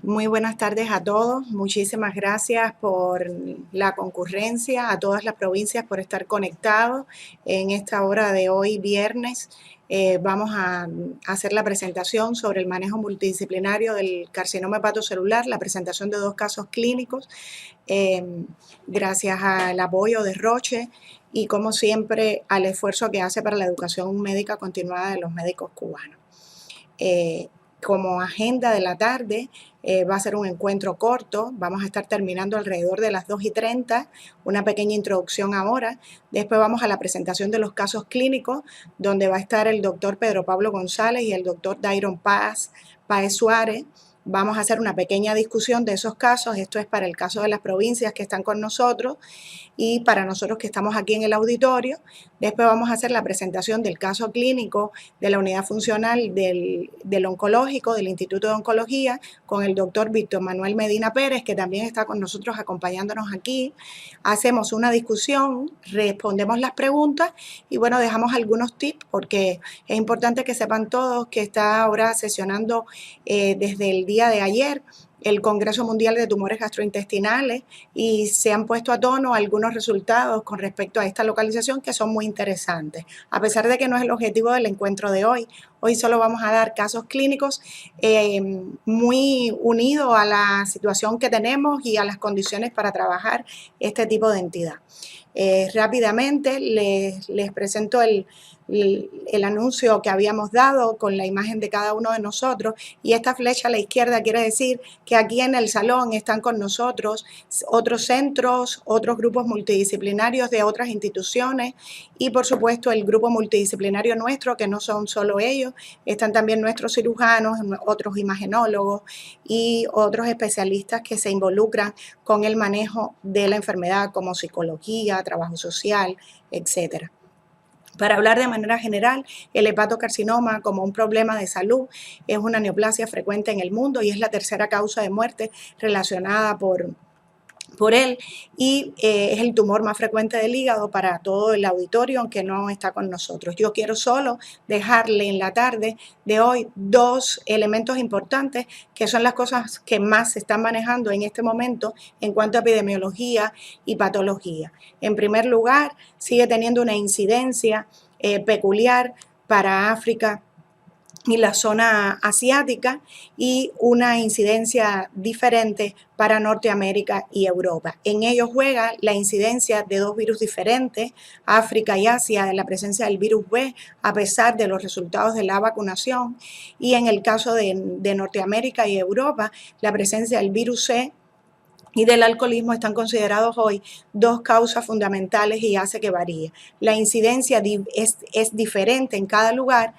Muy buenas tardes a todos. Muchísimas gracias por la concurrencia, a todas las provincias por estar conectados en esta hora de hoy, viernes. Vamos a hacer la presentación sobre el manejo multidisciplinario del carcinoma hepatocelular, la presentación de 2 casos clínicos, gracias al apoyo de Roche y, como siempre, al esfuerzo que hace para la educación médica continuada de los médicos cubanos. Como agenda de la tarde, va a ser un encuentro corto, vamos a estar terminando alrededor de las 2:30, una pequeña introducción ahora, después vamos a la presentación de los casos clínicos, donde va a estar el doctor Pedro Pablo González y el doctor Dairon Páez Suárez. Vamos a hacer una pequeña discusión de esos casos, esto es para el caso de las provincias que están con nosotros y para nosotros que estamos aquí en el auditorio. Después vamos a hacer la presentación del caso clínico de la unidad funcional del oncológico, del Instituto de Oncología, con el doctor Víctor Manuel Medina Pérez, que también está con nosotros acompañándonos aquí. Hacemos una discusión, respondemos las preguntas y bueno, dejamos algunos tips porque es importante que sepan todos que está ahora sesionando desde el día de ayer el Congreso Mundial de Tumores Gastrointestinales y se han puesto a tono algunos resultados con respecto a esta localización que son muy interesantes. A pesar de que no es el objetivo del encuentro de hoy, hoy solo vamos a dar casos clínicos muy unidos a la situación que tenemos y a las condiciones para trabajar este tipo de entidad. Rápidamente les presento el anuncio que habíamos dado con la imagen de cada uno de nosotros y esta flecha a la izquierda quiere decir que aquí en el salón están con nosotros otros centros, otros grupos multidisciplinarios de otras instituciones y por supuesto el grupo multidisciplinario nuestro, que no son solo ellos, están también nuestros cirujanos, otros imagenólogos y otros especialistas que se involucran con el manejo de la enfermedad como psicología, trabajo social, etcétera. Para hablar de manera general, el hepatocarcinoma como un problema de salud es una neoplasia frecuente en el mundo y es la tercera causa de muerte relacionada por él y es el tumor más frecuente del hígado para todo el auditorio, aunque no está con nosotros. Yo quiero solo dejarle en la tarde de hoy 2 elementos importantes que son las cosas que más se están manejando en este momento en cuanto a epidemiología y patología. En primer lugar, sigue teniendo una incidencia peculiar para África y la zona asiática y una incidencia diferente para Norteamérica y Europa. En ello juega la incidencia de 2 virus diferentes, África y Asia, en la presencia del virus B, a pesar de los resultados de la vacunación, y en el caso de Norteamérica y Europa, la presencia del virus C y del alcoholismo están considerados hoy 2 causas fundamentales y hace que varíe. La incidencia es diferente en cada lugar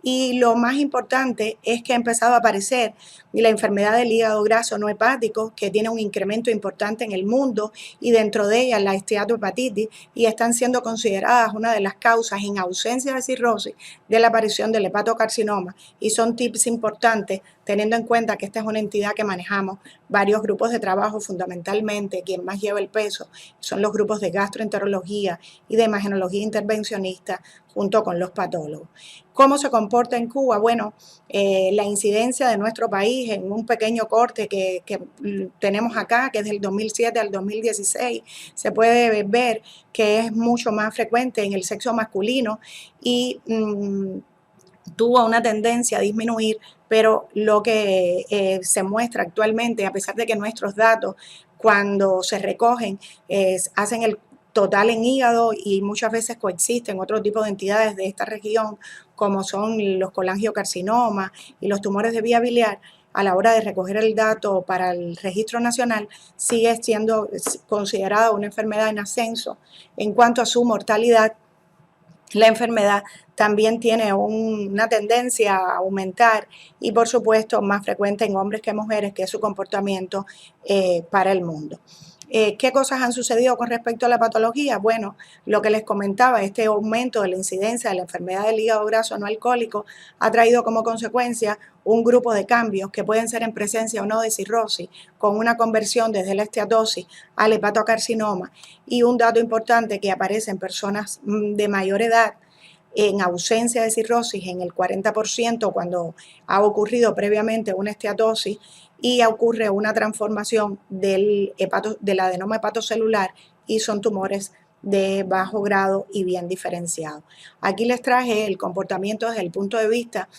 y lo más importante es que ha empezado a aparecer la enfermedad del hígado graso no hepático, que tiene un incremento importante en el mundo y dentro de ella la esteatohepatitis y están siendo consideradas una de las causas en ausencia de cirrosis de la aparición del hepatocarcinoma y son tips importantes teniendo en cuenta que esta es una entidad que manejamos varios grupos de trabajo, fundamentalmente quien más lleva el peso son los grupos de gastroenterología y de imagenología intervencionista junto con los patólogos. ¿Cómo se comporta en Cuba? Bueno, la incidencia de nuestro país en un pequeño corte que tenemos acá, que es del 2007 al 2016, se puede ver que es mucho más frecuente en el sexo masculino y tuvo una tendencia a disminuir, pero lo que se muestra actualmente, a pesar de que nuestros datos cuando se recogen hacen el total en hígado y muchas veces coexisten otro tipo de entidades de esta región como son los colangiocarcinomas y los tumores de vía biliar, a la hora de recoger el dato para el registro nacional, sigue siendo considerada una enfermedad en ascenso. En cuanto a su mortalidad, la enfermedad también tiene una tendencia a aumentar y por supuesto más frecuente en hombres que en mujeres, que es su comportamiento para el mundo. ¿Qué cosas han sucedido con respecto a la patología? Bueno, lo que les comentaba, este aumento de la incidencia de la enfermedad del hígado graso no alcohólico ha traído como consecuencia un grupo de cambios que pueden ser en presencia o no de cirrosis, con una conversión desde la esteatosis al hepatocarcinoma y un dato importante que aparece en personas de mayor edad en ausencia de cirrosis en el 40% cuando ha ocurrido previamente una esteatosis y ocurre una transformación del adenoma hepatocelular y son tumores de bajo grado y bien diferenciados. Aquí les traje el comportamiento desde el punto de vista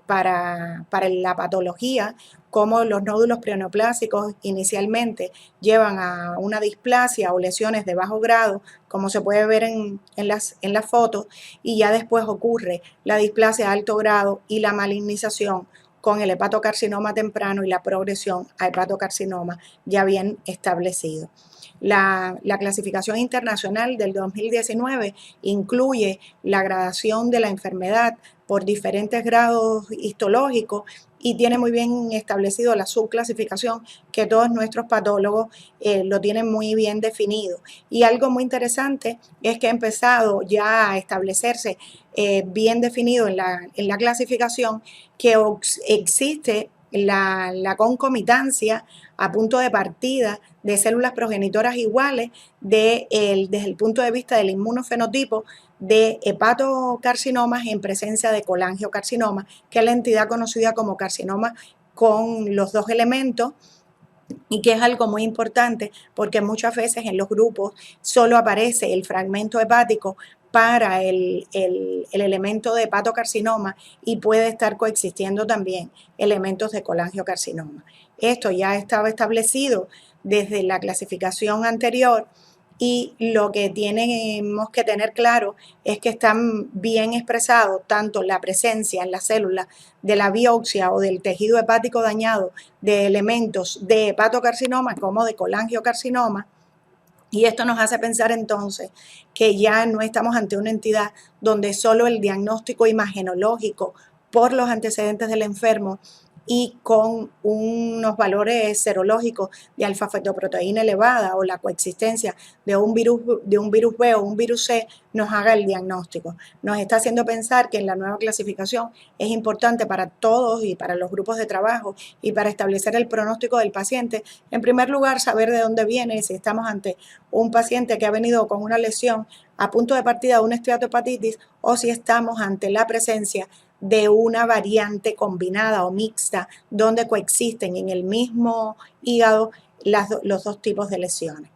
para la patología, cómo los nódulos preneoplásicos inicialmente llevan a una displasia o lesiones de bajo grado, como se puede ver en las fotos, y ya después ocurre la displasia de alto grado y la malignización con el hepatocarcinoma temprano y la progresión a hepatocarcinoma ya bien establecido. La clasificación internacional del 2019 incluye la gradación de la enfermedad por diferentes grados histológicos y tiene muy bien establecido la subclasificación que todos nuestros patólogos lo tienen muy bien definido. Y algo muy interesante es que ha empezado ya a establecerse bien definido en la clasificación que existe la concomitancia a punto de partida de células progenitoras iguales desde el punto de vista del inmunofenotipo de hepatocarcinomas en presencia de colangiocarcinoma, que es la entidad conocida como carcinoma con los dos elementos, y que es algo muy importante porque muchas veces en los grupos solo aparece el fragmento hepático para el elemento de hepatocarcinoma y puede estar coexistiendo también elementos de colangiocarcinoma. Esto ya estaba establecido desde la clasificación anterior y lo que tenemos que tener claro es que están bien expresados tanto la presencia en la célula de la biopsia o del tejido hepático dañado de elementos de hepatocarcinoma como de colangiocarcinoma. Y esto nos hace pensar entonces que ya no estamos ante una entidad donde solo el diagnóstico imagenológico por los antecedentes del enfermo y con unos valores serológicos de alfa-fetoproteína elevada o la coexistencia de un virus B o un virus C nos haga el diagnóstico. Nos está haciendo pensar que en la nueva clasificación es importante para todos y para los grupos de trabajo y para establecer el pronóstico del paciente, en primer lugar, saber de dónde viene, si estamos ante un paciente que ha venido con una lesión a punto de partida de una esteatohepatitis o si estamos ante la presencia de una variante combinada o mixta donde coexisten en el mismo hígado los dos tipos de lesiones.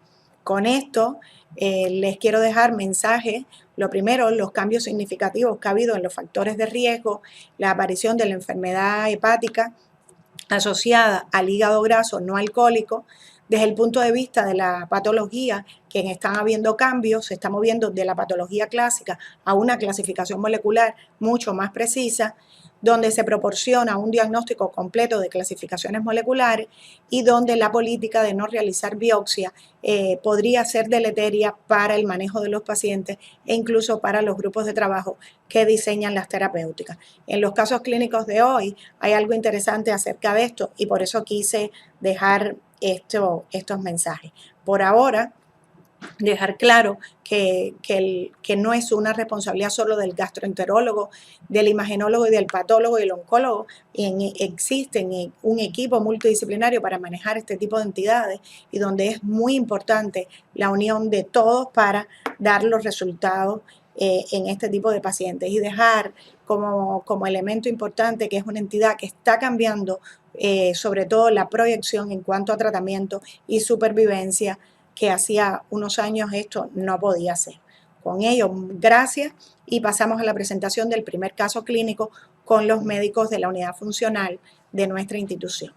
Con esto les quiero dejar mensajes. Lo primero, los cambios significativos que ha habido en los factores de riesgo, la aparición de la enfermedad hepática asociada al hígado graso no alcohólico. Desde el punto de vista de la patología, que están habiendo cambios, se está moviendo de la patología clásica a una clasificación molecular mucho más precisa, donde se proporciona un diagnóstico completo de clasificaciones moleculares y donde la política de no realizar biopsia podría ser deleteria para el manejo de los pacientes e incluso para los grupos de trabajo que diseñan las terapéuticas. En los casos clínicos de hoy hay algo interesante acerca de esto y por eso quise dejar estos mensajes. Por ahora, dejar claro que no es una responsabilidad solo del gastroenterólogo, del imagenólogo y del patólogo y el oncólogo. Existen un equipo multidisciplinario para manejar este tipo de entidades y donde es muy importante la unión de todos para dar los resultados en este tipo de pacientes y dejar como elemento importante que es una entidad que está cambiando sobre todo la proyección en cuanto a tratamiento y supervivencia, que hacía unos años esto no podía ser. Con ello, gracias y pasamos a la presentación del primer caso clínico con los médicos de la unidad funcional de nuestra institución.